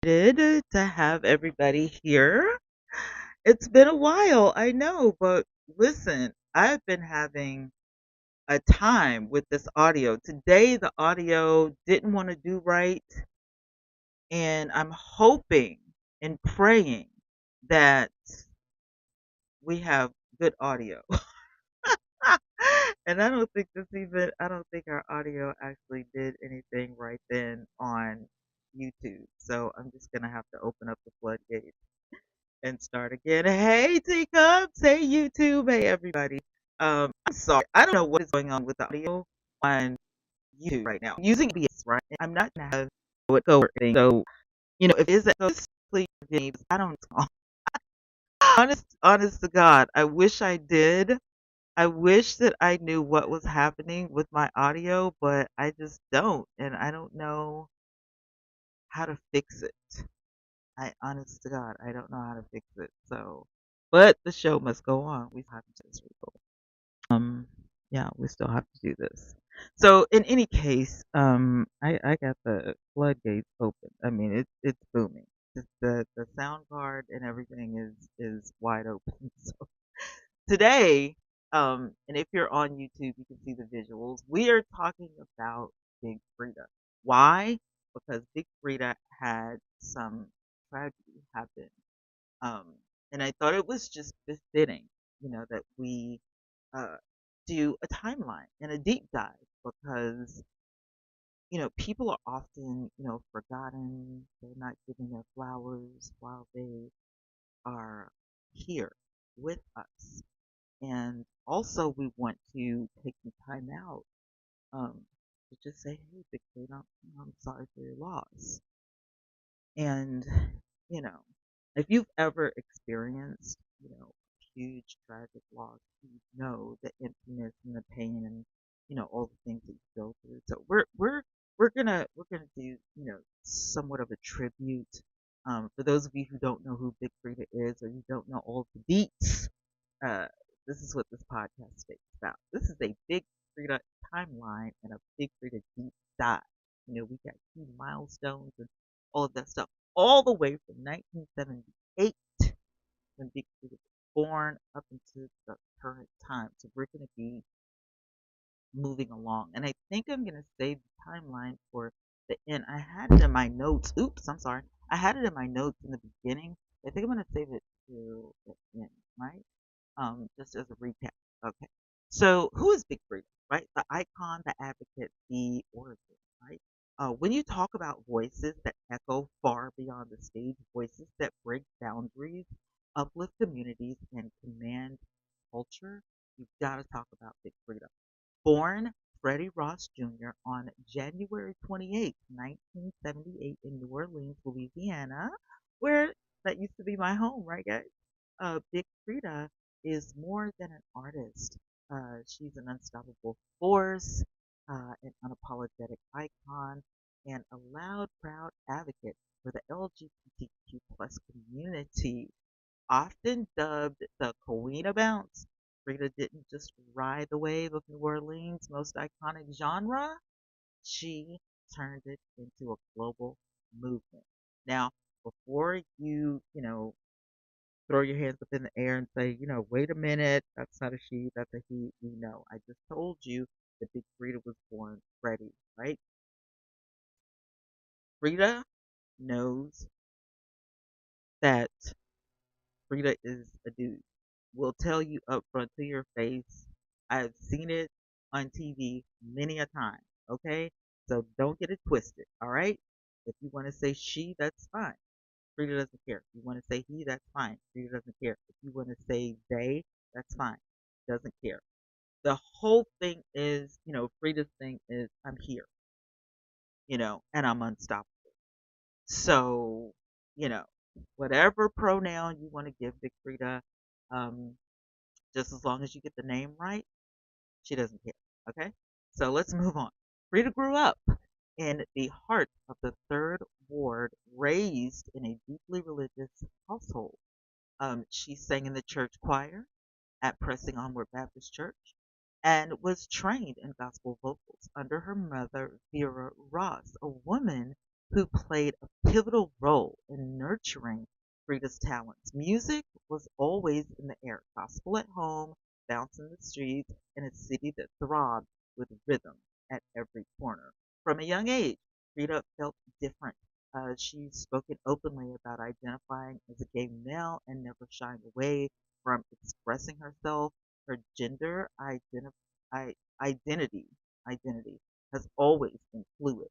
excited to have everybody here. It's been a while, I know, but listen, I've been having a time with this audio. Today, the audio didn't want to do right, and I'm hoping and praying that we have good audio. And I don't think our audio actually did anything right then on YouTube. So I'm just going to have to open up the floodgates and start again. Hey, teacups. Hey, YouTube. Hey, everybody. I'm sorry. I don't know what is going on with the audio on YouTube right now. I'm using OBS, right? I'm not going to have it go or anything. So, if it is that goes, please forgive me. I don't know. Honest to God, I wish I did. I wish that I knew what was happening with my audio, but I just don't. And I don't know how to fix it. Honest to God, I don't know how to fix it. So, but the show must go on. We have to just record. Um, yeah, we still have to do this. So, in any case, I got the floodgates open. I mean, it's booming. The sound card and everything is wide open. So today, and if you're on YouTube, you can see the visuals. We are talking about Big Frida. Why? Because Big Frida had some tragedy happen. Um, and I thought it was just befitting, that we uh, do a timeline and a deep dive because, people are often, forgotten. They're not given their flowers while they are here with us. And also, we want to take some time out to just say, hey, Victoria, I'm sorry for your loss. And, you know, if you've ever experienced, huge tragic loss, you know the emptiness and the pain and, all the things that you go through. So we're gonna do, somewhat of a tribute. For those of you who don't know who Big Frida is or you don't know all the beats, uh, this is what this podcast is about. This is a Big Frida timeline and a Big Frida deep dive. We got key milestones and all of that stuff, all the way from 1978 when Big Frida was born up into the current time. So we're going to be moving along. And I think I'm going to save the timeline for the end. I had it in my notes. Oops, I'm sorry. I had it in my notes in the beginning. I think I'm going to save it to the end, right? Just as a recap. Okay. So who is Big Freedia, right? The icon, the advocate, the orator, right? When you talk about voices that echo far beyond the stage, voices that break boundaries, uplift communities, and command culture, you've got to talk about Big Freedia. Born Freddie Ross Jr. on January 28th, 1978 in New Orleans, Louisiana, where that used to be my home, right, guys? Big Frida is more than an artist. She's an unstoppable force, an unapologetic icon, and a loud, proud advocate for the LGBTQ plus community. Often dubbed the Queen of Bounce, Frida didn't just ride the wave of New Orleans' most iconic genre, she turned it into a global movement. Now, before throw your hands up in the air and say, wait a minute, that's not a she, that's a he. We know. I just told you that Big Frida was born ready, right? Frida knows that Frida is a dude. Will tell you up front to your face. I've seen it on TV many a time, okay? So don't get it twisted, all right? If you want to say she, that's fine. Frida doesn't care. If you want to say he, that's fine. Frida doesn't care. If you want to say they, that's fine. Doesn't care. The whole thing is, Frida's thing is I'm here, and I'm unstoppable. So, you know, whatever pronoun you want to give Big Frida, um, just as long as you get the name right, she doesn't care. Okay? So let's move on. Frida grew up in the heart of the Third Ward, raised in a deeply religious household. She sang in the church choir at Pressing Onward Baptist Church and was trained in gospel vocals under her mother, Vera Ross, a woman who played a pivotal role in nurturing Frida's talents. Music was always in the air, gospel at home, bounce in the streets, and a city that throbbed with rhythm at every corner. From a young age, Frida felt different. She spoke openly about identifying as a gay male and never shying away from expressing herself. Her gender identity identity has always been fluid.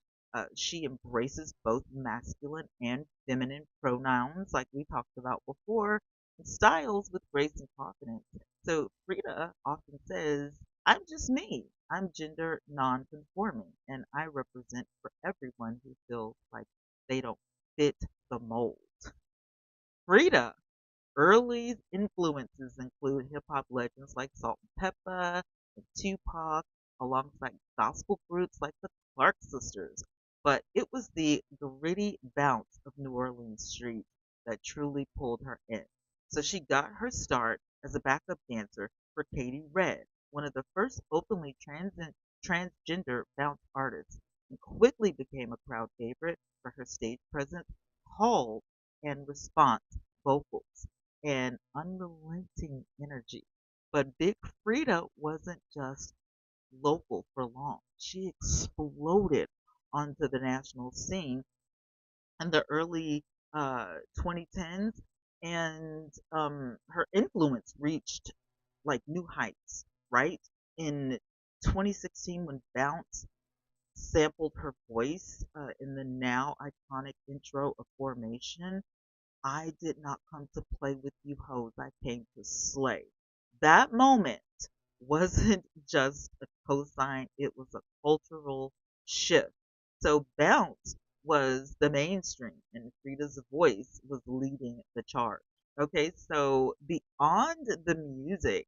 She embraces both masculine and feminine pronouns, like we talked about before, and styles with grace and confidence. So Frida often says, I'm just me. I'm gender non-conforming, and I represent for everyone who feels like they don't fit the mold. Frida early influences include hip hop legends like Salt and Peppa and Tupac, alongside gospel groups like the Clark Sisters. But it was the gritty bounce of New Orleans street that truly pulled her in. So she got her start as a backup dancer for Katie Red, one of the first openly transgender bounce artists, and quickly became a crowd favorite for her stage presence, call and response vocals, and unrelenting energy. But Big Frida wasn't just local for long. She exploded onto the national scene in the early 2010s, and her influence reached like new heights, right? In 2016, when Bounce sampled her voice in the now iconic intro of Formation, I did not come to play with you hoes. I came to slay. That moment wasn't just a cosign, it was a cultural shift. So Bounce was the mainstream and Frida's voice was leading the charge. Okay, so beyond the music,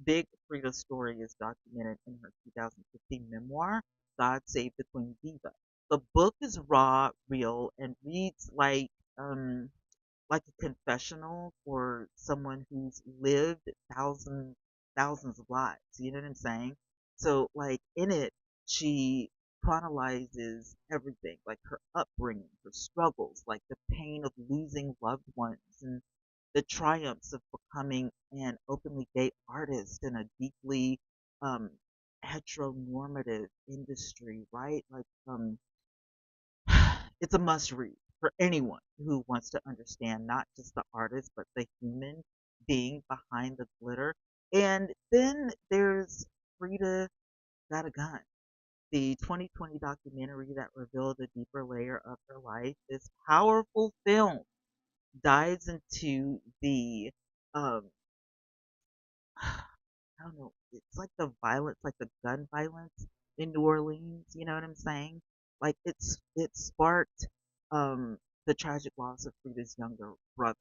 Big Frida's story is documented in her 2015 memoir, God Save the Queen Diva. The book is raw, real, and reads like a confessional for someone who's lived thousands of lives. You know what I'm saying? So like in it, she chronicles everything, like her upbringing, her struggles, like the pain of losing loved ones, and the triumphs of becoming an openly gay artist in a deeply um, heteronormative industry, right? Like it's a must read for anyone who wants to understand not just the artist, but the human being behind the glitter. And then there's Frida Got a Gun, the 2020 documentary that revealed a deeper layer of her life. This powerful film dives into the um, I don't know, it's like the violence, like the gun violence in New Orleans, you know what I'm saying? Like it sparked the tragic loss of Frida's younger brother,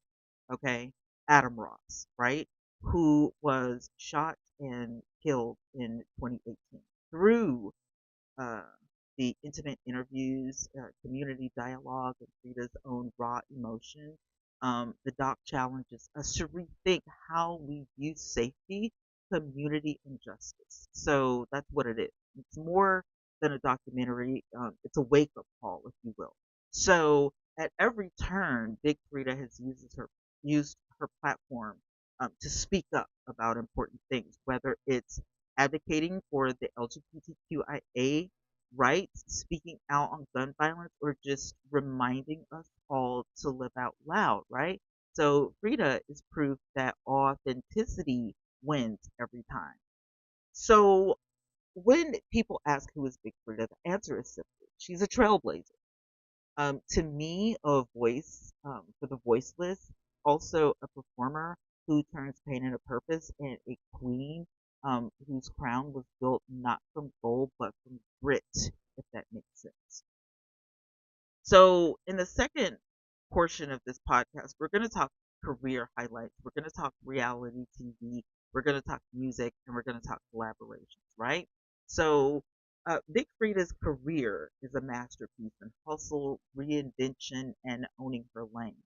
okay? Adam Ross, right? Who was shot and killed in 2018. Through uh, the intimate interviews, community dialogue, and Frida's own raw emotion. The doc challenges us to rethink how we view safety, community, and justice. So that's what it is. It's more than a documentary. It's a wake-up call, if you will. So at every turn, Big Frida has used her platform to speak up about important things, whether it's advocating for the LGBTQIA rights, speaking out on gun violence, or just reminding us all to live out loud, right? So Frida is proof that authenticity wins every time. So when people ask who is Big Frida, the answer is simple. She's a trailblazer. To me, a voice for the voiceless, also a performer who turns pain into purpose, and a queen whose crown was built not from gold but from grit, if that makes sense. So, in the second portion of this podcast, we're going to talk career highlights. We're going to talk reality TV. We're going to talk music, and we're going to talk collaborations, right? So, Big Frida's career is a masterpiece in hustle, reinvention, and owning her lane.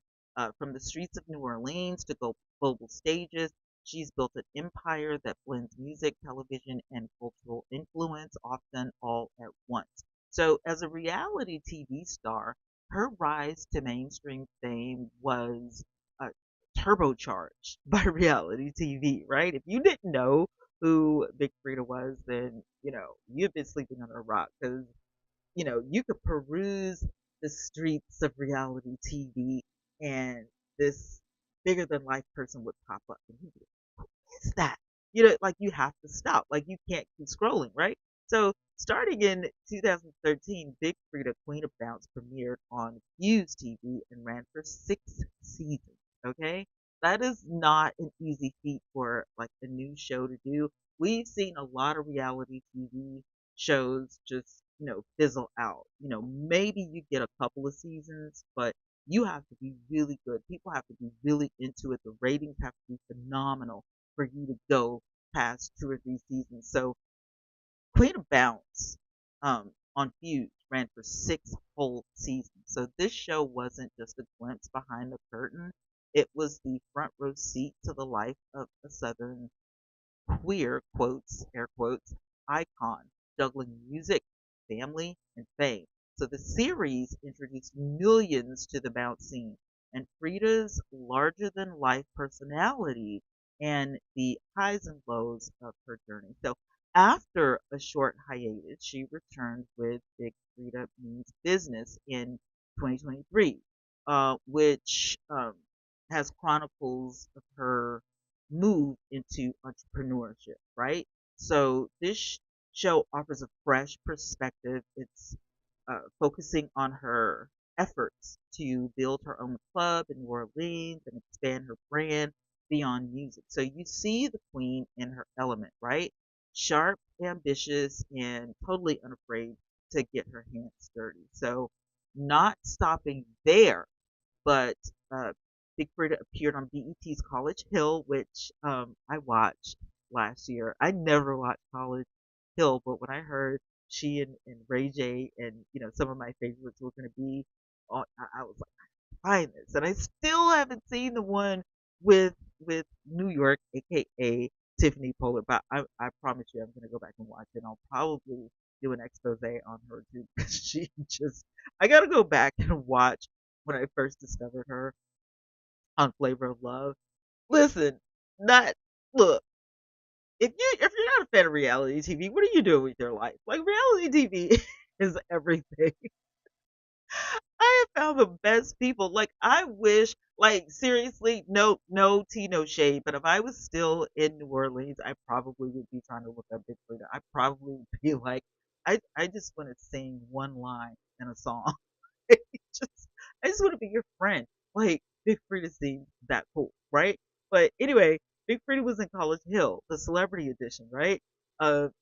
From the streets of New Orleans to global stages, she's built an empire that blends music, television, and cultural influence, often all at once. So, as a reality TV star, her rise to mainstream fame was uh, turbocharged by reality TV, right? If you didn't know who Big Frida was, then you've been sleeping under a rock because you could peruse the streets of reality TV and this bigger than life person would pop up and you'd be like, who is that? Like you have to stop. Like you can't keep scrolling, right? So starting in 2013, Big Frida Queen of Bounce premiered on Fuse TV and ran for 6 seasons. Okay? That is not an easy feat for like a new show to do. We've seen a lot of reality TV shows just fizzle out. Maybe you get a couple of seasons, but you have to be really good. People have to be really into it. The ratings have to be phenomenal for you to go past 2 or 3 seasons. So Queen of Bounce on Fuse ran for 6 whole seasons. So this show wasn't just a glimpse behind the curtain. It was the front row seat to the life of a Southern queer quotes, air quotes, icon, juggling music, family, and fame. So the series introduced millions to the bounce scene and Frida's larger than life personality and the highs and lows of her journey. So after a short hiatus, she returned with Big Frida Means Business in 2023, which has chronicles of her move into entrepreneurship, right? So this show offers a fresh perspective. It's focusing on her efforts to build her own club in New Orleans and expand her brand beyond music. So you see the queen in her element, right? Sharp, ambitious, and totally unafraid to get her hands dirty. So not stopping there, but uh, Big Frida appeared on BET's College Hill, which I watched last year. I never watched College Hill, but when I heard she and Ray J and some of my favorites were going to be on, I was like, find this, and I still haven't seen the one with New York, aka Tiffany Pollard. But I promise you, I'm going to go back and watch it. And I'll probably do an expose on her too, because she just I got to go back and watch when I first discovered her on Flavor of Love. Listen, not look. If you're not a fan of reality TV, what are you doing with your life? Like reality TV is everything. I have found the best people. Like I wish, like seriously, no tea, no shade. But if I was still in New Orleans, I probably would be trying to look up Big Freedia. I probably would be like, I just want to sing one line in a song. just I just want to be your friend. Like Big Frida seems that cool, right? But anyway, Big Frida was in College Hill, the celebrity edition, right?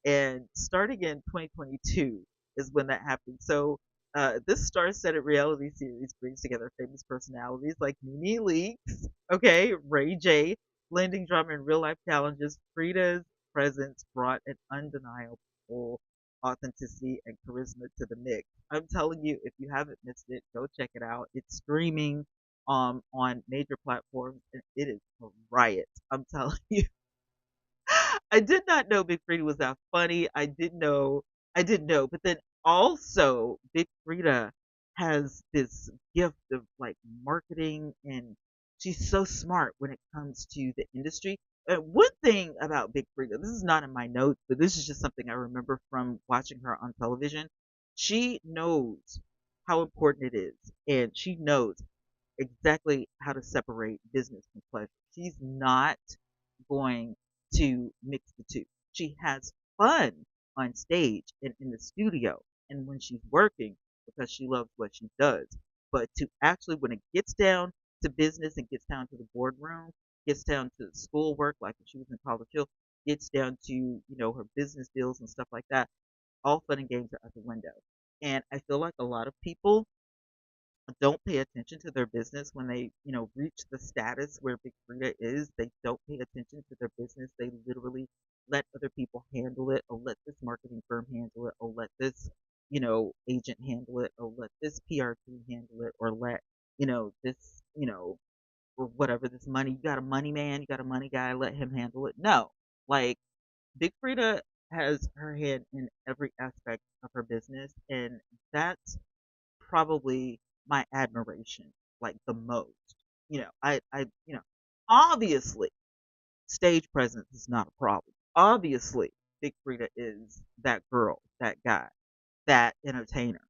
And starting in 2022 is when that happened. So this star-studded reality series brings together famous personalities like Nene Leakes, okay, Ray J, blending drama and real-life challenges. Frida's presence brought an undeniable authenticity and charisma to the mix. I'm telling you, if you haven't missed it, go check it out. It's streaming on major platforms and it is a riot. I'm telling you. I did not know Big Frida was that funny. I didn't know. But then also Big Frida has this gift of like marketing and she's so smart when it comes to the industry. One thing about Big Frida, this is not in my notes, but this is just something I remember from watching her on television. She knows how important it is, and she knows exactly how to separate business from pleasure. She's not going to mix the two. She has fun on stage and in the studio and when she's working because she loves what she does. But to actually, when it gets down to business and gets down to the boardroom, gets down to schoolwork, like when she was in College Hill, gets down to, her business deals and stuff like that, all fun and games are out the window. And I feel like a lot of people don't pay attention to their business when they, reach the status where Big Frida is. They don't pay attention to their business. They literally let other people handle it, or let this marketing firm handle it, or let this, agent handle it, or let this PR team handle it, or let, this, or whatever, this money. You got a money man, you got a money guy, let him handle it. No, like Big Frida has her hand in every aspect of her business, and that's probably my admiration like the most. Obviously stage presence is not a problem. Obviously, Big Frida is that girl, that guy, that entertainer.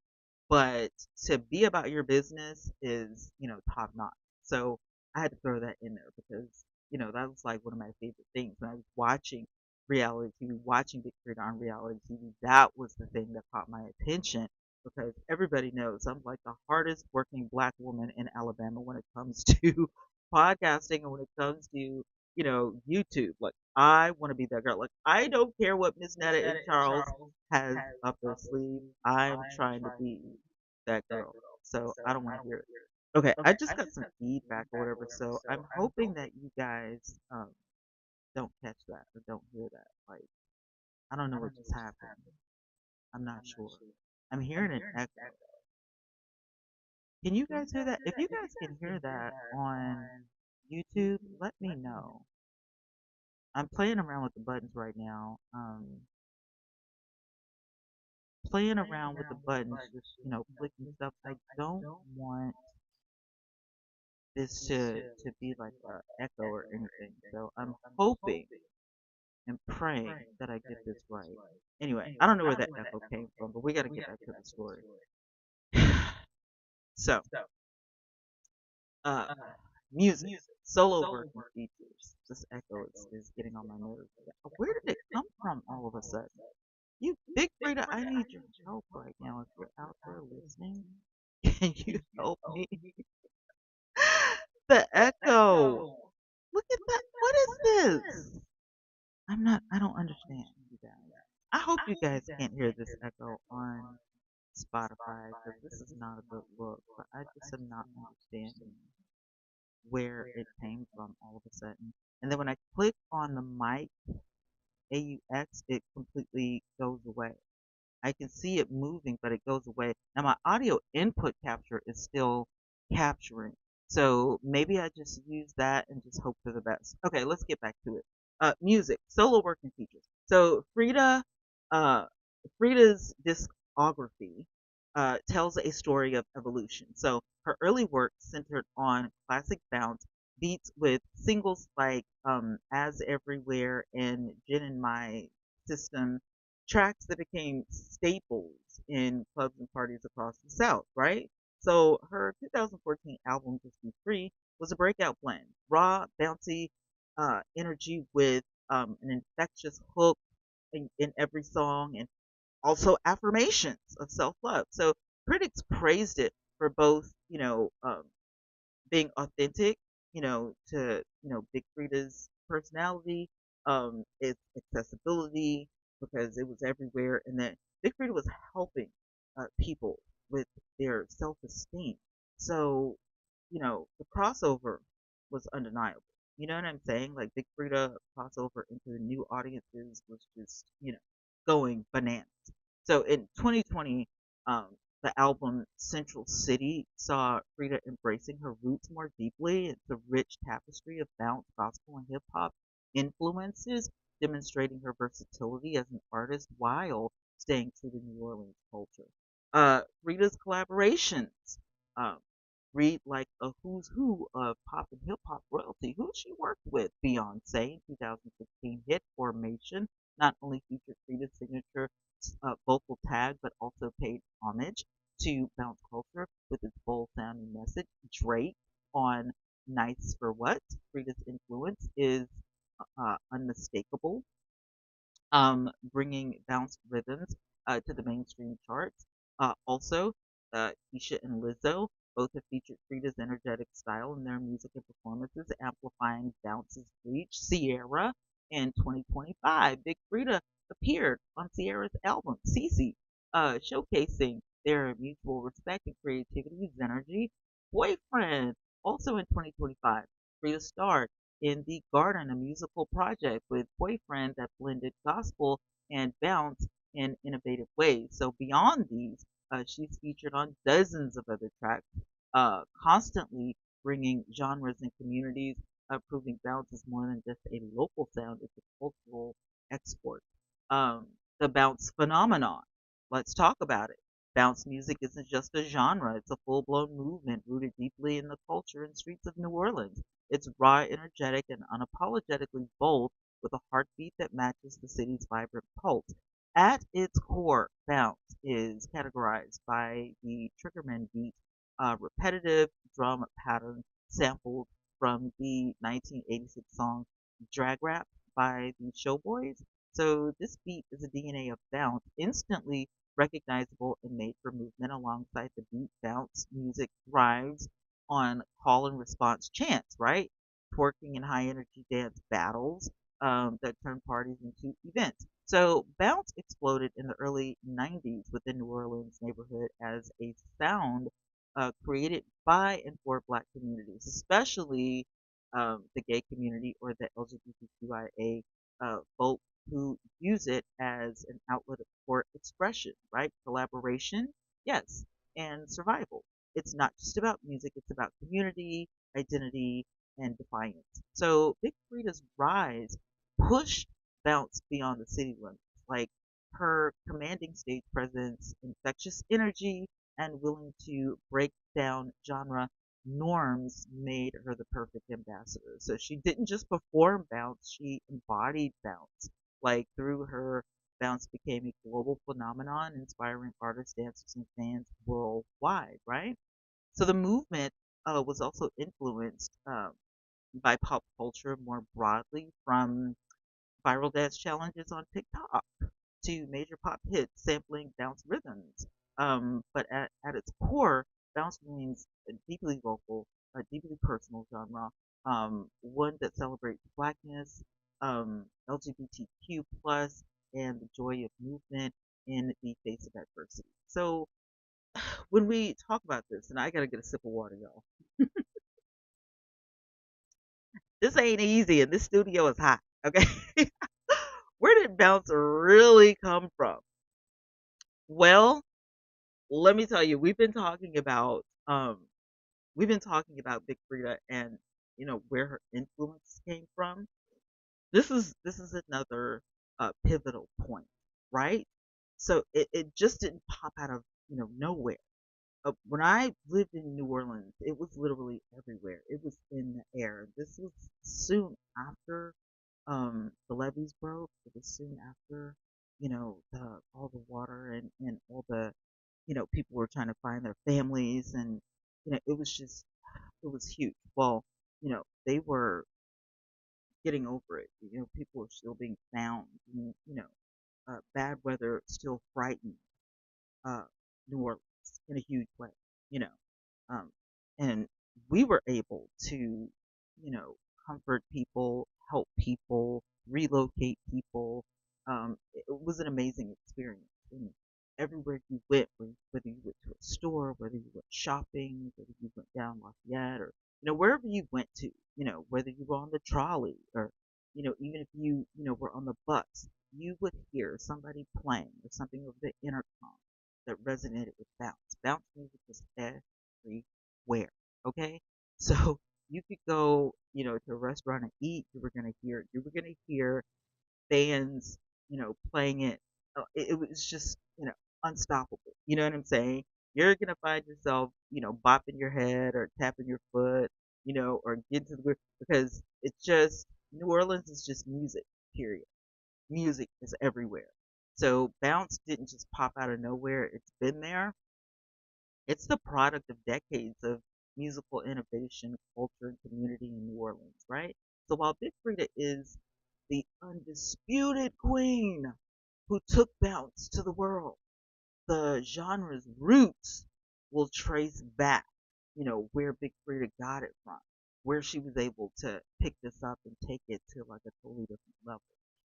But to be about your business is, top notch. So I had to throw that in there because, that was like one of my favorite things. When I was watching reality TV, watching Big Frida on reality TV, that was the thing that caught my attention because everybody knows I'm like the hardest working black woman in Alabama when it comes to podcasting and when it comes to, YouTube. Like I want to be that girl. Like I don't care what Miss Netta and Charles has up their sleeve. I'm trying to be that girl. So I don't want to hear it. Okay, I just got some feedback or whatever, so I'm hoping that you guys don't catch that or don't hear that. Like, I don't know what just happened. I'm not sure. I'm hearing an echo. Can you guys hear that? If you guys can hear that on YouTube, let me know. I'm playing around with the buttons right now. Playing around with the buttons, just clicking stuff. I don't want this to be like a echo or anything. So I'm hoping and praying that I get this right. Anyway, I don't know where that echo came from, but we got to get back to the story. So, uh, music, solo working features. This echo is getting on my nerves. Where did it come from all of a sudden? You big Frida, I need your help right now. If you're out there listening, can you help me? The echo. Look at that. What is this? I don't understand, you guys. I hope you guys can't hear this echo on Spotify because this is not a good look, but I just am not understanding where it came from all of a sudden. And then when I click on the mic, AUX, it completely goes away. I can see it moving, but it goes away. Now my audio input capture is still capturing. So maybe I just use that and just hope for the best. Okay, let's get back to it. Music, solo working features. So uh, Frida's discography tells a story of evolution. So her early work centered on classic bounce beats with singles like As Everywhere and Gin in My System, tracks that became staples in clubs and parties across the South, right? So her 2014 album, Just Be Free, was a breakout blend. Raw, bouncy energy with an infectious hook in every song and also affirmations of self-love. So critics praised it for both, being authentic, to, Big Frida's personality, its accessibility, because it was everywhere, and that Big Frida was helping people with their self-esteem. So, the crossover was undeniable. You know what I'm saying? Like Big Frida crossover into the new audiences was just, going bananas. So in 2020, um, the album Central City saw Frida embracing her roots more deeply. It's a rich tapestry of bounce, gospel, and hip hop influences, demonstrating her versatility as an artist while staying true to New Orleans culture. Frida's collaborations um, read like a who's who of pop and hip hop royalty. Who she worked with? Beyonce in 2016 hit Formation not only featured Frida's signature vocal tag, but also paid homage to bounce culture with its bold sounding message. Drake on Nice for What? Frida's influence is unmistakable, bringing bounce rhythms to the mainstream charts. Also, Keisha and Lizzo both have featured Frida's energetic style in their music and performances, amplifying bounce's reach. Sierra in 2025, Big Frida appeared on Sierra's album, Cece, showcasing their mutual respect and creativity, Energy. Boyfriend, also in 2025, Frida starred in The Garden, a musical project with Boyfriend that blended gospel and bounce in innovative ways. So beyond these, she's featured on dozens of other tracks, constantly bringing genres and communities, proving bounce is more than just a local sound, it's a cultural export. The bounce phenomenon. Let's talk about it. Bounce music isn't just a genre, it's a full blown movement rooted deeply in the culture and streets of New Orleans. It's raw, energetic, and unapologetically bold with a heartbeat that matches the city's vibrant pulse. At its core, bounce is categorized by the triggerman beat, a repetitive drum pattern sampled from the 1986 song Drag Rap by the Showboys. So this beat is a DNA of bounce, instantly recognizable and made for movement alongside the beat. Bounce music thrives on call and response chants, right? Twerking and high energy dance battles that turn parties into events. So bounce exploded in the early 90s within New Orleans neighborhood as a sound created by and for Black communities, especially the gay community or the LGBTQIA folk who use it as an outlet for expression, right? Collaboration, yes, and survival. It's not just about music, it's about community, identity, and defiance. So Big Frida's rise pushed bounce beyond the city limits. Like her commanding stage presence, infectious energy, and willing to break down genre norms made her the perfect ambassador. So she didn't just perform bounce, she embodied bounce. Like through her, bounce became a global phenomenon, inspiring artists, dancers, and fans worldwide, right? So the movement was also influenced by pop culture more broadly, from viral dance challenges on TikTok to major pop hits sampling bounce rhythms. But at its core, bounce remains a deeply local, a deeply personal genre, one that celebrates blackness, LGBTQ plus, and the joy of movement in the face of adversity. So when we talk about this, and I gotta get a sip of water, y'all. This ain't easy, and this studio is hot. Okay, where did bounce really come from? Well, let me tell you, we've been talking about Big Frida and where her influence came from. This is another pivotal point, right? So it just didn't pop out of nowhere. When I lived in New Orleans, it was literally everywhere. It was in the air. This was soon after the levees broke. It was soon after all the water and all the people were trying to find their families, and it was just it was huge. Well, they were getting over it. People were still being found, and bad weather still frightened uh, New Orleans in a huge way, you know. Um, and we were able to, comfort people, help people, relocate people. It was an amazing experience. And everywhere you went, whether you went to a store, whether you went shopping, whether you went down Lafayette, or wherever you went to, whether you were on the trolley, or even if you were on the bus, you would hear somebody playing or something over the intercom that resonated with bounce. Bounce music was everywhere. Okay, so you could go, to a restaurant and eat. You were gonna hear bands, playing it. It was just, unstoppable. You know what I'm saying? You're gonna find yourself, bopping your head or tapping your foot, or getting to the groove because it's just New Orleans is just music. Period. Music is everywhere. So bounce didn't just pop out of nowhere. It's been there. It's the product of decades of musical innovation, culture, and community in New Orleans, right? So while Big Frida is the undisputed queen who took bounce to the world, the genre's roots will trace back, where Big Frida got it from, where she was able to pick this up and take it to like a totally different level.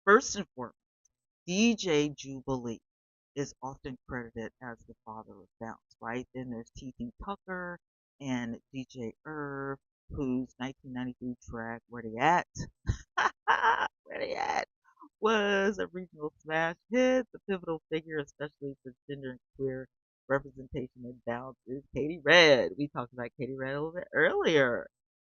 First and foremost, DJ Jubilee is often credited as the father of bounce, right? Then there's T.T. Tucker and DJ Irv, whose 1993 track "Where They At," Where They At, was a regional smash hit. The pivotal figure, especially for gender and queer representation in bounce, is Katie Red. We talked about Katie Red a little bit earlier.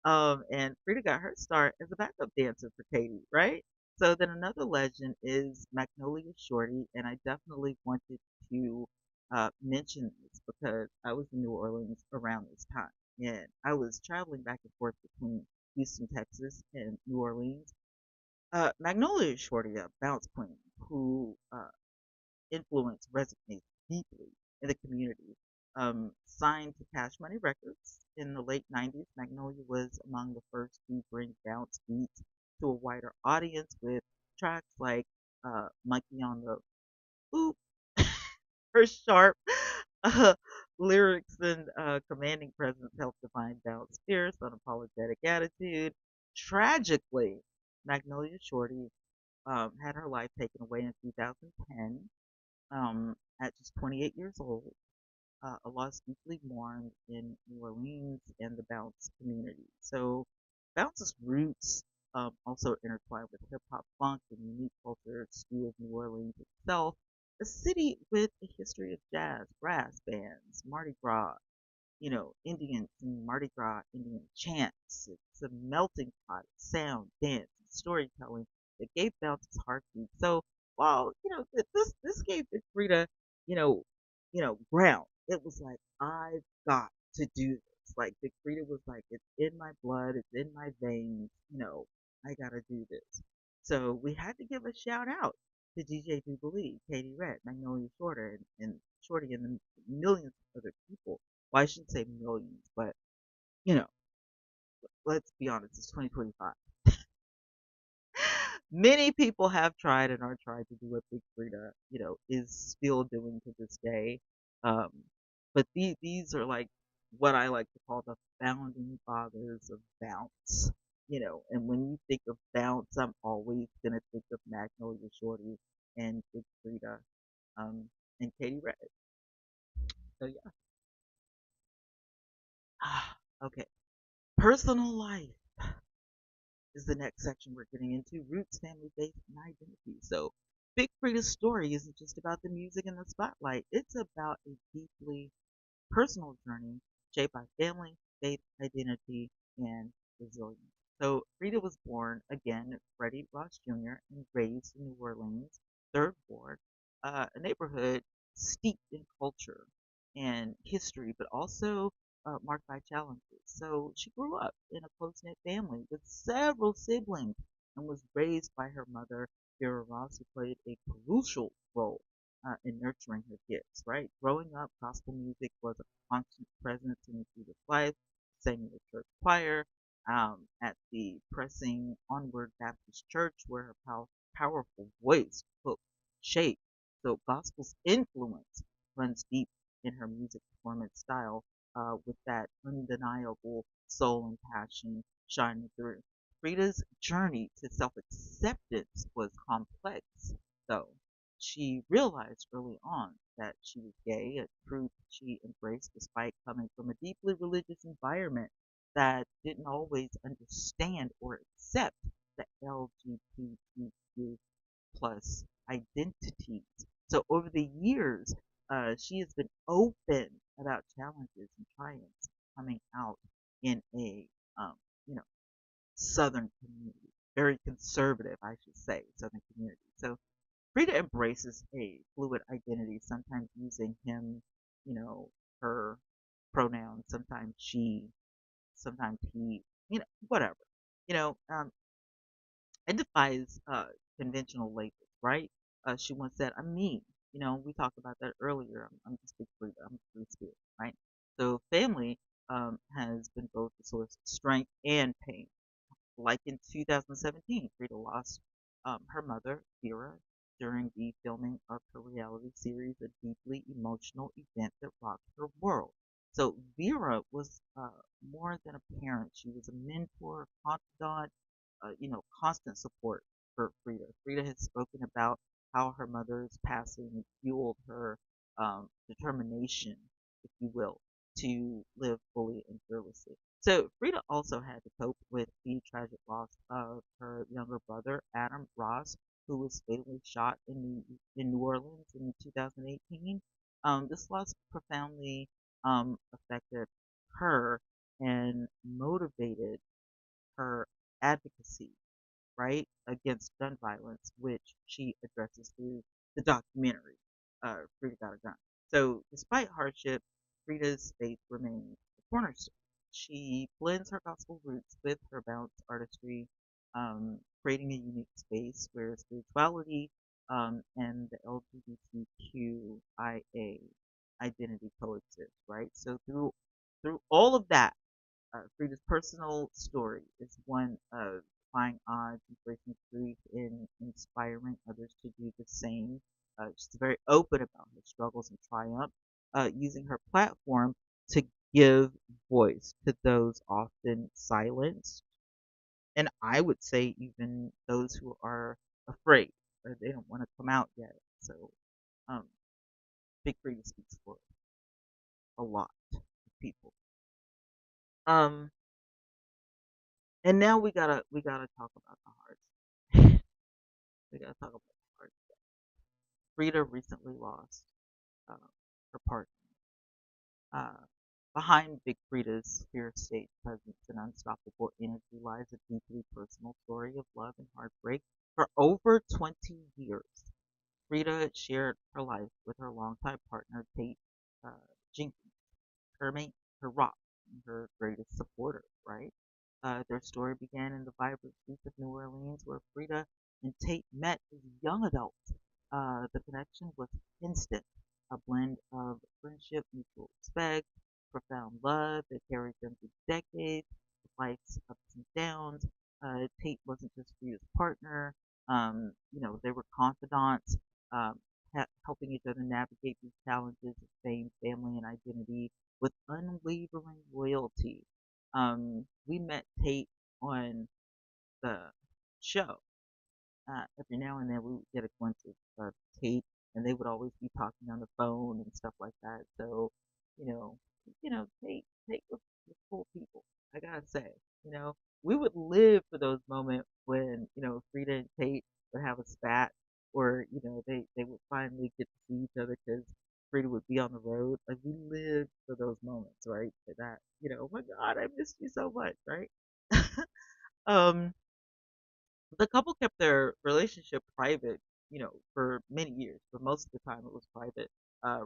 And Frida got her start as a backup dancer for Katie, right? So then another legend is Magnolia Shorty, and I definitely wanted to mention this because I was in New Orleans around this time, and I was traveling back and forth between Houston, Texas, and New Orleans. Magnolia Shorty, a bounce queen who influence resonates deeply in the community. Signed to Cash Money Records in the late 90s, Magnolia was among the first to bring bounce beats to a wider audience with tracks like Monkey on the Oop. Her sharp uh, lyrics and commanding presence helped define Bounce Fierce, unapologetic attitude. Tragically, Magnolia Shorty had her life taken away in 2010 at just 28 years old, a loss deeply mourned in New Orleans and the bounce community. So, bounce's roots also intertwined with hip hop, funk, and unique culture stew of New Orleans itself, a city with a history of jazz, brass bands, Mardi Gras, Indians and Mardi Gras Indian chants. It's a melting pot of sound, dance, and storytelling that gave bounce its heartbeat. So while this gave Big Frida, you know, ground. It was like I've got to do this. Like Big Frida was like, it's in my blood, it's in my veins. I gotta do this. So we had to give a shout out to DJ Do Believe, Katie Redd, Magnolia Shorter, and Shorty, and the millions of other people. Well, I shouldn't say millions, but you know, let's be honest, it's 2025. Many people have tried and are trying to do what Big Frida, is still doing to this day. Um, but these are like what I like to call the founding fathers of bounce. And when you think of bounce, I'm always gonna think of Magnolia Shorty and Big Frida, um, and Katie Red. So yeah. Okay. Personal life is the next section we're getting into, roots, family, faith, and identity. So, Big Frida's story isn't just about the music and the spotlight. It's about a deeply personal journey shaped by family, faith, identity, and resilience. So, Frida was born again Freddie Ross Jr. and raised in New Orleans, Third Ward, a neighborhood steeped in culture and history, but also marked by challenges. So, she grew up in a close knit family with several siblings and was raised by her mother, Vera Ross, who played a crucial role in nurturing her gifts, right? Growing up, gospel music was a constant presence in Frida's life, sang in the church choir, at the Pressing Onward Baptist Church, where her powerful voice took shape. So gospel's influence runs deep in her music performance style, with that undeniable soul and passion shining through. Frida's journey to self acceptance was complex, though. She realized early on that she was gay, a truth she embraced despite coming from a deeply religious environment that didn't always understand or accept the LGBTQ plus identities. So over the years, she has been open about challenges and triumphs coming out in a um, you know southern community, very conservative, I should say, southern community. So Frida embraces a fluid identity, sometimes using him, her pronouns, sometimes she, sometimes he, whatever. You know, um, it defies conventional labels, right? She once said, I'm me. We talked about that earlier. I'm just Big Frida. I'm a free spirit, right? So family has been both a source of strength and pain. Like in 2017, Frida lost her mother, Vera, during the filming of her reality series, a deeply emotional event that rocked her world. So Vera was more than a parent. She was a mentor, confidant, constant support for Frida. Frida has spoken about how her mother's passing fueled her determination, if you will, to live fully and fearlessly. So Frida also had to cope with the tragic loss of her younger brother, Adam Ross, who was fatally shot in New Orleans in 2018. This loss profoundly affected her and motivated her advocacy, right, against gun violence, which she addresses through the documentary, Frida Got a Gun. So, despite hardship, Frida's faith remains the cornerstone. She blends her gospel roots with her balanced artistry, creating a unique space where spirituality and the LGBTQIA identity coexist, right? So through all of that, Frida's personal story is one of defying odds, embracing grief, and inspiring others to do the same. She's very open about her struggles and triumph, using her platform to give voice to those often silenced, and I would say even those who are afraid or they don't want to come out yet. So, um, Big Frida speaks for a lot of people. Um, and now we gotta talk about the hard. We gotta talk about the hard. Frida recently lost uh, her partner. Uh, Behind Big Frida's fierce stage presence and unstoppable energy lies a deeply personal story of love and heartbreak. For over 20 years, Frida shared her life with her longtime partner, Tate uh, Jenkins, her mate, her rock, and her greatest supporter, right? Their story began in the vibrant streets of New Orleans where Frida and Tate met as young adults. The connection was instant, a blend of friendship, mutual respect, profound love that carried them through decades, life's ups and downs. Tate wasn't just Frida's partner, they were confidants, um, helping each other navigate these challenges of fame, family, and identity with unwavering loyalty. We met Tate on the show. Every now and then we would get a glimpse of Tate, and they would always be talking on the phone and stuff like that. So, you know, Tate was cool people. I gotta say, you know, we would live for those moments when Frida and Tate would have a spat, or they would finally get to see each other because Frida would be on the road. Like we lived for those moments, right? For that, oh my God, I missed you so much, right? um the couple kept their relationship private, for many years. For most of the time, it was private,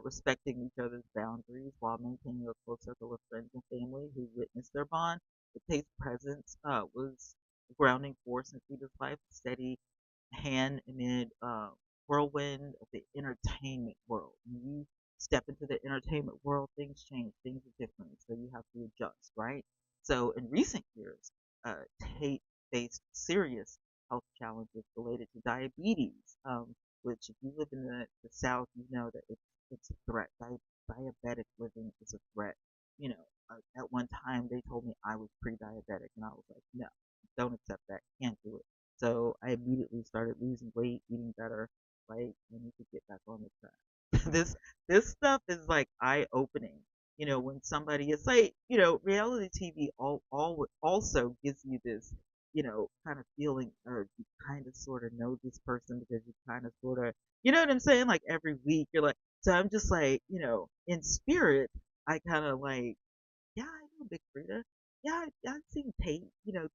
respecting each other's boundaries while maintaining a close circle of friends and family who witnessed their bond. The Tate's presence was a grounding force in Frida's life, steady hand amid whirlwind of the entertainment world. When you step into the entertainment world, things change, things are different, so you have to adjust, right? So in recent years, Tate faced serious health challenges related to diabetes, which if you live in the South, you know that it's a threat. Diabetic living is a threat. At one time they told me I was pre-diabetic, and I was like, no, don't accept that, can't do it. So I immediately started losing weight, eating better. Like I need to get back on the track. This stuff is like eye opening. When somebody is like, reality TV all also gives you this, kind of feeling of you kind of sort of know this person because you kind of sort of, you know what I'm saying? Like every week you're like, so I'm just like, in spirit, I kind of like, yeah, I know Big Frida. Yeah, I've seen Tate,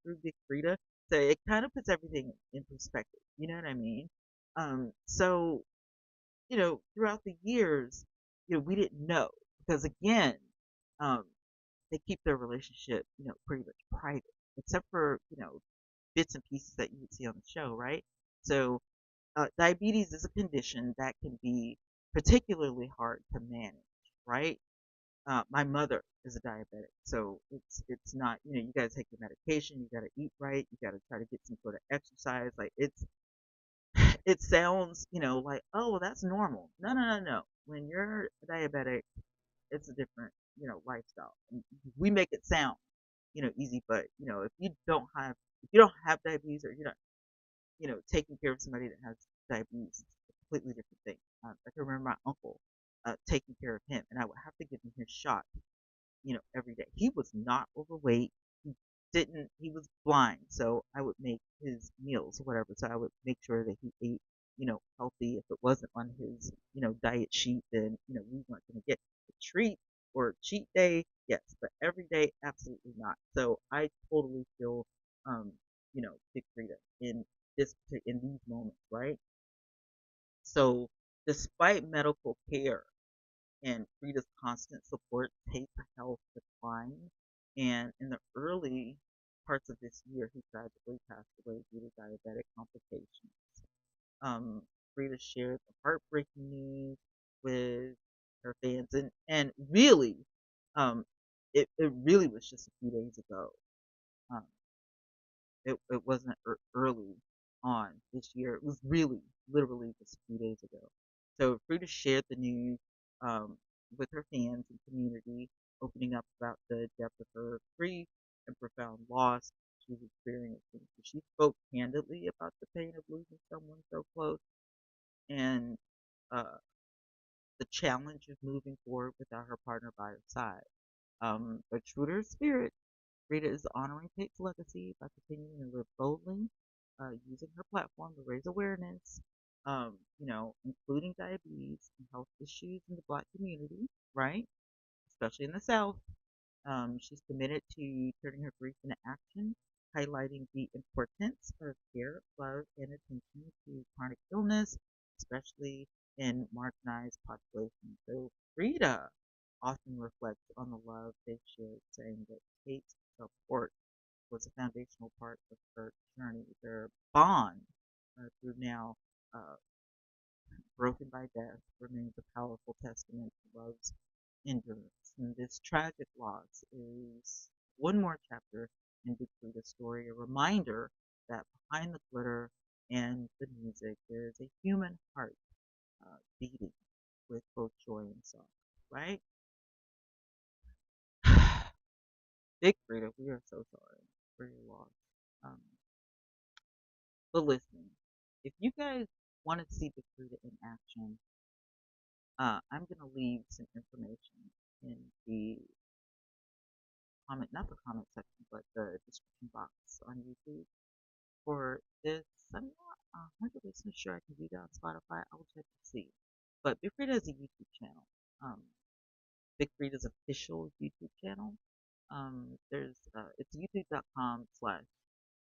through Big Frida. So it kind of puts everything in perspective. You know what I mean? So, throughout the years, we didn't know because again, um, they keep their relationship, pretty much private, except for, bits and pieces that you would see on the show, right? So, diabetes is a condition that can be particularly hard to manage, right? My mother is a diabetic, so it's not, you got to take your medication, you got to eat right, you got to try to get some sort of exercise. Like it sounds, like, oh well, that's normal. No, no, no, no. When you're diabetic, it's a different, lifestyle. We make it sound, easy, but if you don't have diabetes, or you're not, taking care of somebody that has diabetes, it's a completely different thing. I can remember my uncle taking care of him, and I would have to give him his shot, every day. He was not overweight. He was blind. So I would make his meals or whatever. So I would make sure that he ate, healthy. If it wasn't on his, diet sheet, then, we weren't going to get a treat or a cheat day. Yes, but every day, absolutely not. So I totally feel, Big Frida in these moments, right? So despite medical care, and Frida's constant support taped her health decline. And in the early parts of this year, he tragically passed away due to diabetic complications. Um, Frida shared the heartbreaking news with her fans, and really, um, it really was just a few days ago. Um, it wasn't early on this year. It was really, literally just a few days ago. So Frida shared the news um, with her fans and community, opening up about the depth of her grief and profound loss she's experiencing. So she spoke candidly about the pain of losing someone so close and uh, the challenge of moving forward without her partner by her side. But true to her spirit, Rita is honoring Kate's legacy by continuing to live boldly, using her platform to raise awareness, including diabetes and health issues in the Black community, right? Especially in the South. She's committed to turning her grief into action, highlighting the importance of care, love, and attention to chronic illness, especially in marginalized populations. So Frida often reflects on the love they shared, saying that Kate's support was a foundational part of her journey. Their bond, through now uh, broken by death, remains a powerful testament to love's endurance. And this tragic loss is one more chapter in Big Freeda's story, a reminder that behind the glitter and the music, there is a human heart beating with both joy and sorrow, right? Big Frida, we are so sorry for your loss. Um, but listen, if you guys want to see Big Frida in action, I'm going to leave some information in the comment, not the comment section, but the description box on YouTube for this. I'm not 100% sure I can do that on Spotify. I'll check to see. But Big Frida has a YouTube channel. Um, Big Frida's official YouTube channel. It's youtube.com/.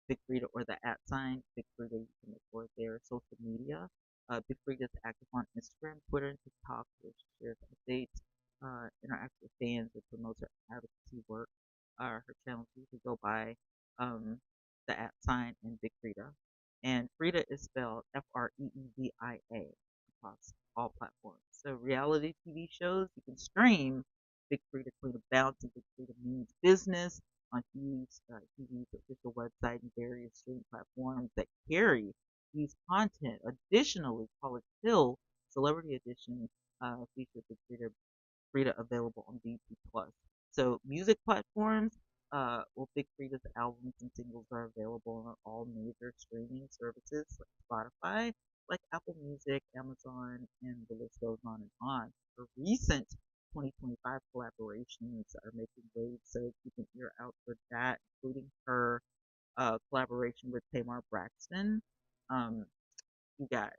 Big Frida or the @ sign Big Frida. You can look for it there. Social media. Big Frida is active on Instagram, Twitter, and TikTok, where she shares updates, interacts with fans, and promotes her advocacy work. Her channels usually go by the @ sign and Big Frida. And Frida is spelled Freedia across all platforms. So reality TV shows you can stream Big Frida, Queen of Bounce, and Big Frida Means Business on Hughes TV's official website and various streaming platforms that carry Hughes content. Additionally, College Hill Celebrity Edition features Big Frida available on BT Plus. So music platforms, Big Frida's albums and singles are available on all major streaming services like Spotify, like Apple Music, Amazon, and the list goes on and on. Her recent 2025 collaborations are making waves, so keep an ear out for that, including her collaboration with Tamar Braxton. Um, you guys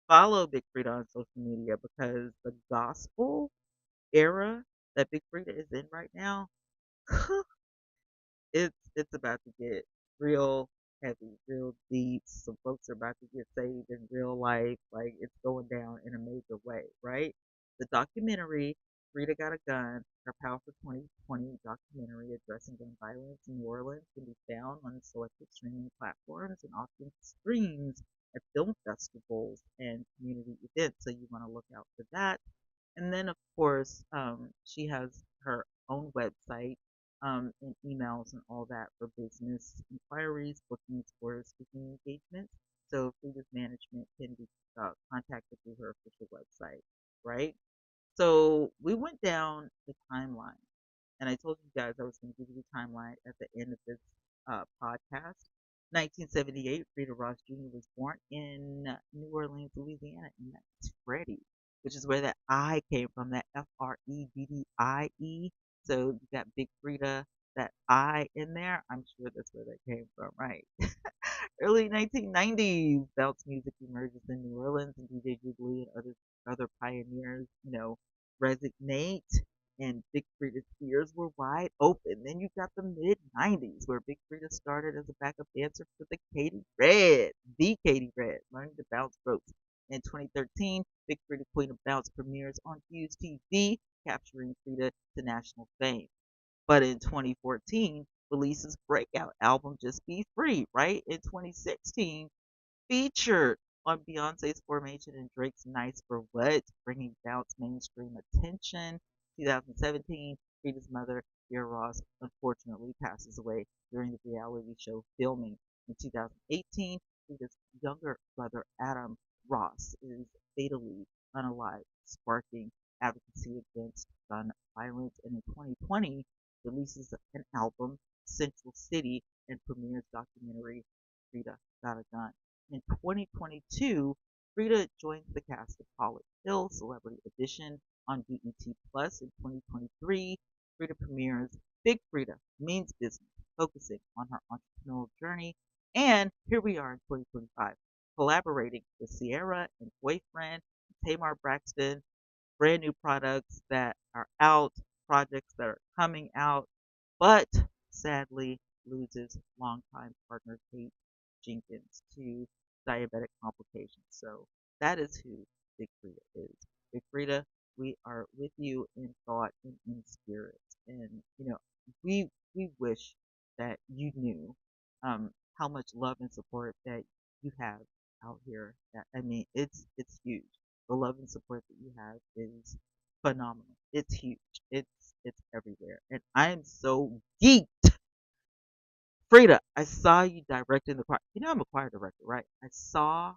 follow Big Frida on social media because the gospel era that Big Frida is in right now, it's about to get real heavy, real deep. Some folks are about to get saved in real life. Like it's going down in a major way, right? The documentary Frida Got a Gun, her powerful 2020 documentary addressing gun violence in New Orleans can be found on selected streaming platforms and often streams at film festivals and community events. So you want to look out for that. And then, of course, she has her own website and emails and all that for business inquiries, bookings for speaking engagements. So Frida's management can be contacted through her official website, right? So we went down the timeline, and I told you guys I was going to give you the timeline at the end of this podcast. 1978, Frida Ross Jr. was born in New Orleans, Louisiana, and that's Freddie, which is where that I came from, that Freddie. So you got Big Frida, that I in there. I'm sure that's where that came from, right? Early 1990s, bounce music emerges in New Orleans, and DJ Jubilee and other pioneers, resonate, and Big Frida's ears were wide open. Then you got the mid 90s, where Big Frida started as a backup dancer for the Katie Red, learning to bounce ropes. In 2013, Big Frida Queen of Bounce premieres on Hughes TV, capturing Frida to national fame. But in 2014, releases breakout album Just Be Free, right? In 2016, featured on Beyonce's Formation and Drake's Nice for What, bringing Bounce mainstream attention. 2017, Frida's mother, Vera Ross, unfortunately passes away during the reality show filming. In 2018, Frida's younger brother, Adam Ross, is fatally unalived, sparking advocacy against gun violence. And in 2020, releases an album, Central City, and premieres documentary Frida Got a Gun. In 2022, Frida joins the cast of College Hill Celebrity Edition on BET Plus. In 2023, Frida premieres Big Frida Means Business, focusing on her entrepreneurial journey. And here we are in 2025, collaborating with Sierra and Boyfriend, Tamar Braxton, brand new products that are out, projects that are coming out, but sadly loses longtime partner Kate Jenkins to diabetic complications. So that is who Big Frida is. Big Frida, we are with you in thought and in spirit. And we wish that you knew how much love and support that you have out here. That, I mean, it's huge. The love and support that you have is phenomenal. It's huge. It's everywhere. And I am so geeked. Frida, I saw you directing the choir. You know I'm a choir director, right? I saw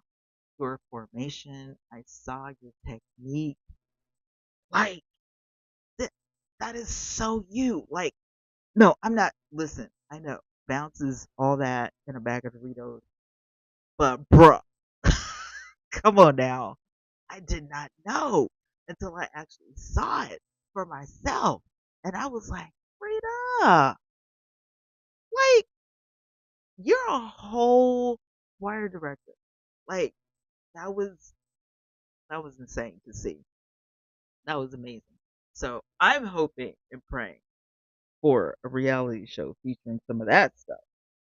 your formation. I saw your technique. Like that, that is so you. Like, no, I'm not. Listen, I know bounces all that in a bag of Doritos, but bruh, come on now. I did not know until I actually saw it for myself, and I was like, Frida, like you're a whole choir director. Like that was that was insane to see. That was amazing. So I'm hoping and praying for a reality show featuring some of that stuff.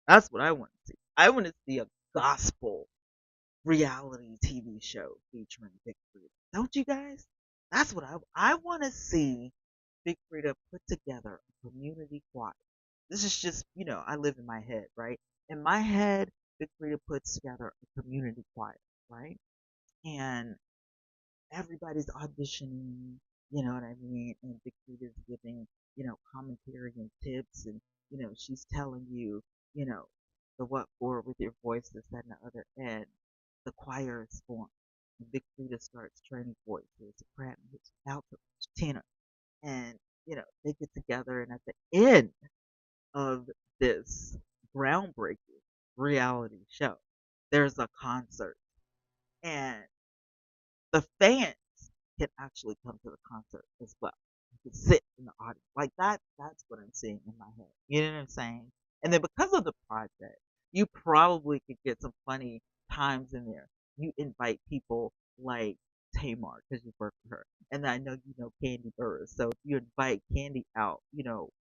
That's what I want to see. I want to see a gospel reality TV show featuring Big Frida. Don't you guys? That's what I want to see. Big Frida put together a community choir. This is just, I live in my head, right? In my head, Big Frida puts together a community choir, right? And everybody's auditioning, you know what I mean? And Big Frita's giving, commentary and tips, and she's telling you, you know, the what for with your voice, this, that, and the other. And the choir is formed. And Big Frida starts training voices, soprano, alto, tenor, and they get together, and at the end of this groundbreaking reality show, there's a concert, and the fans can actually come to the concert as well. You can sit in the audience. Like that's what I'm seeing in my head. You know what I'm saying? And then because of the project, you probably could get some funny times in there. You invite people like Tamar because you work for her. And I know you know Candy Burris. So if you invite Candy out,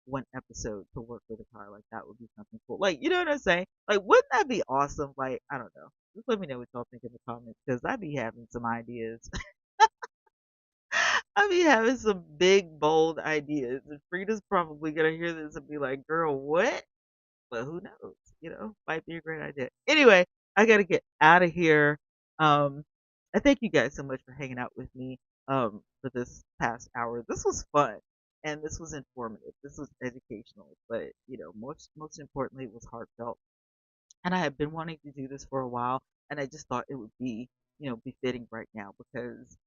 one episode to work with her, like that would be something cool. Like, you know what I'm saying? Like, wouldn't that be awesome? Like, I don't know. Just let me know what y'all think in the comments because I'd be having some ideas. I be having some big, bold ideas. And Frida's probably gonna hear this and be like, girl, what? But who knows? Might be a great idea. Anyway, I gotta get out of here. I thank you guys so much for hanging out with me for this past hour. This was fun and this was informative. This was educational, but most importantly, it was heartfelt. And I have been wanting to do this for a while, and I just thought it would be, befitting right now because,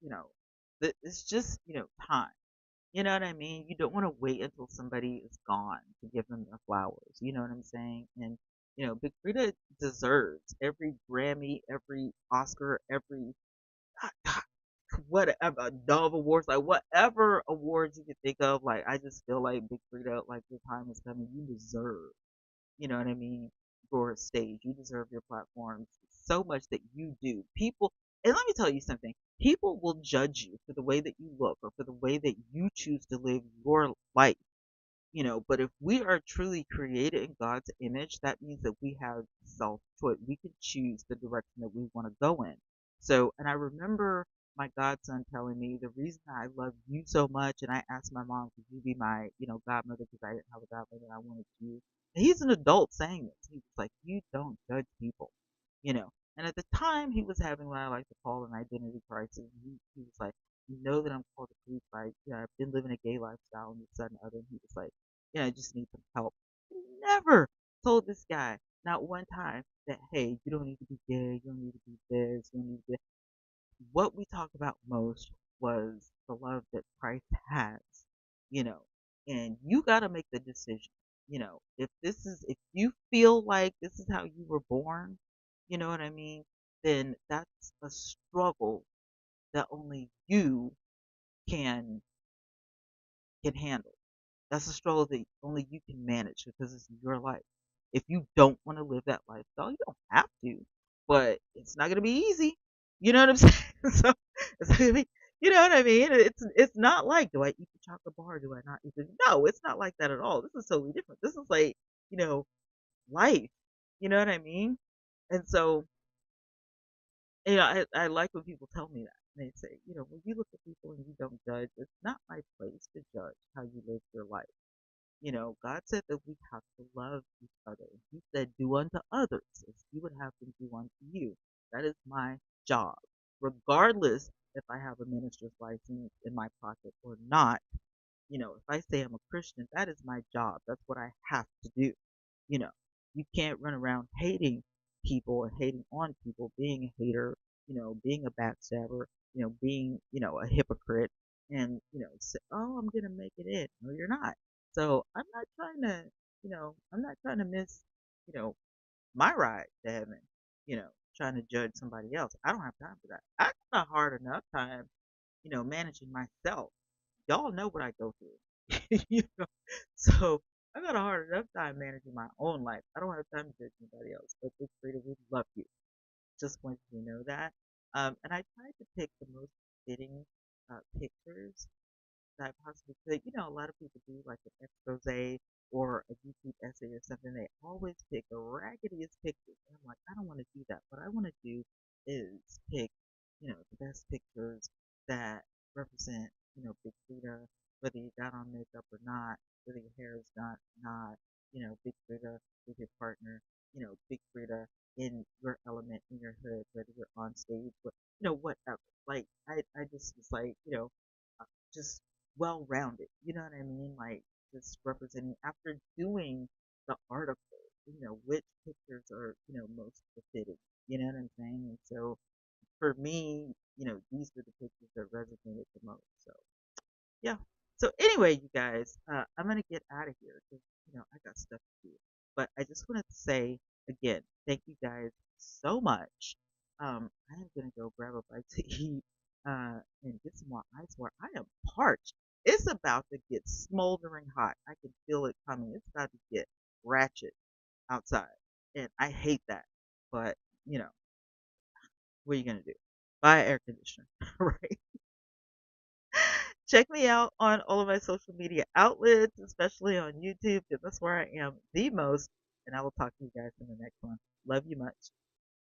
it's just, time. You know what I mean? You don't want to wait until somebody is gone to give them their flowers. You know what I'm saying? And, Big Frida deserves every Grammy, every Oscar, every whatever Dove Awards, like whatever awards you can think of. Like I just feel like Big Frida, like your time is coming. You deserve, you know what I mean, your stage. You deserve your platforms so much that you do. People, and let me tell you something. People will judge you for the way that you look or for the way that you choose to live your life. But if we are truly created in God's image, that means that we have self choice. We can choose the direction that we want to go in. So, and I remember my godson telling me the reason I love you so much, and I asked my mom, could you be my, godmother because I didn't have a godmother, I wanted you. And he's an adult saying this. He was like, you don't judge people, you know. And at the time, he was having what I like to call an identity crisis. He was like, you know that I'm called a creep, right? Yeah, I've been living a gay lifestyle and this, that, and the other. And he was like, yeah, I just need some help. I never told this guy, not one time, that, hey, you don't need to be gay, you don't need to be this, you don't need to be that. What we talked about most was the love that Christ has, you know, and you got to make the decision, if you feel like this is how you were born, you know what I mean, then that's a struggle that only you can handle. That's a struggle that only you can manage because it's your life. If you don't want to live that lifestyle, you don't have to, but it's not going to be easy. You know what I'm saying? So it's not gonna be, you know what I mean? It's not like, do I eat the chocolate bar? Do I not eat it? No, it's not like that at all. This is totally different. This is like, you know, life. You know what I mean? And so, I like when people tell me that. They say, when you look at people and you don't judge, it's not my place to judge how you live your life. God said that we have to love each other. He said, do unto others as you would have them do unto you. That is my job. Regardless if I have a minister's license in my pocket or not, if I say I'm a Christian, that is my job. That's what I have to do. You know, you can't run around hating people and hating on people, being a hater, being a backstabber, being, a hypocrite and, say, oh, I'm going to make it in. No, you're not. So I'm not trying to miss, you know, my ride to heaven, trying to judge somebody else. I don't have time for that. I got a hard enough time, managing myself. Y'all know what I go through. So I got a hard enough time managing my own life. I don't have time to judge anybody else. But Big Freedia, we love you. Just want you to know that. And I tried to pick the most fitting pictures that I possibly could. A lot of people do like an expose or a YouTube essay or something. They always pick the raggediest pictures. And I'm like, I don't want to do that. What I want to do is pick, the best pictures that represent, Big Frida, whether you got on makeup or not, whether your hair is not, Big Frida with your partner, Big Frida in your element, in your hood, whether you're on stage, but, whatever. Like, I just was like, just well rounded. You know what I mean? Like just representing after doing the article, which pictures are, most befitting. You know what I'm saying? And so for me, these were the pictures that resonated the most. So yeah. So anyway, you guys, I'm gonna get out of here because I got stuff to do. But I just wanted to say again, thank you guys so much. I am gonna go grab a bite to eat and get some more ice water. I am parched. It's about to get smoldering hot. I can feel it coming. It's about to get ratchet outside, and I hate that. But what are you gonna do? Buy an air conditioner, right? Check me out on all of my social media outlets, especially on YouTube, because that's where I am the most. And I will talk to you guys in the next one. Love you much.